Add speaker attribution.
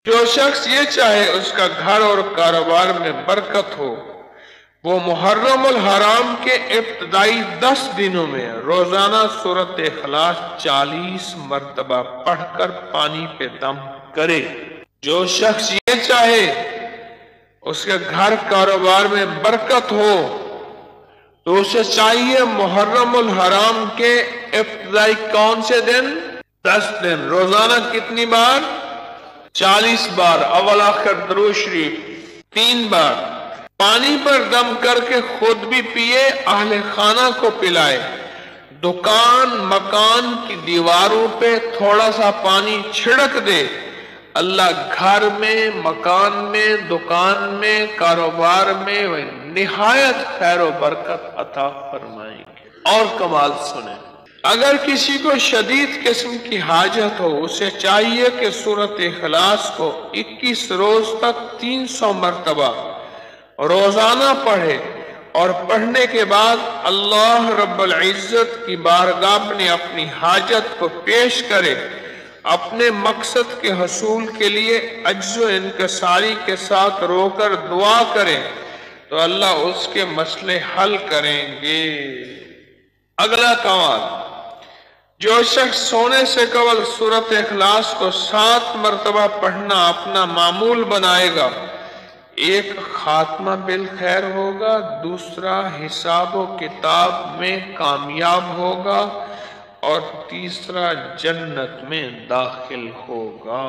Speaker 1: جو شخص یہ چاہے اس کا گھر اور کاروبار میں برکت ہو، وہ محرم الحرام کے ابتدائی 10 دنوں میں روزانہ سورۃ اخلاص 40 مرتبہ پڑھ کر پانی پہ دم کرے۔ جو شخص یہ چاہے اس کے گھر کاروبار میں برکت ہو تو اسے چاہیے محرم الحرام کے ابتدائی کون سے دن؟ 10 دن، روزانہ کتنی بار؟ 40 بار، اول آخر درود شریف 3 بار، پانی پر دم کر کے خود بھی پیے، اہل خانہ کو پلائے، دکان مکان کی دیواروں پہ تھوڑا سا پانی چھڑک دے، اللہ گھر میں، مکان میں، دکان میں، کاروبار میں نہایت خیر و برکت عطا فرمائیں گے۔ اور کمال سنیں، اگر کسی کو شدید قسم کی حاجت ہو، اسے چاہیے کہ سورۃ اخلاص کو 21 روز تک 300 مرتبہ روزانہ پڑھے، اور پڑھنے کے بعد اللہ رب العزت کی بارگاہ میں اپنی حاجت کو پیش کرے، اپنے مقصد کے حصول کے لیے عجز و انکساری کے ساتھ رو کر دعا کرے تو اللہ اس کے مسئلے حل کریں گے۔ اگلا کمال، جو شخص سونے سے قبل سورۃ اخلاص کو 7 مرتبہ پڑھنا اپنا معمول بنائے گا، ایک خاتمہ بالخیر ہوگا، دوسرا حساب و کتاب میں کامیاب ہوگا، اور تیسرا جنت میں داخل ہوگا۔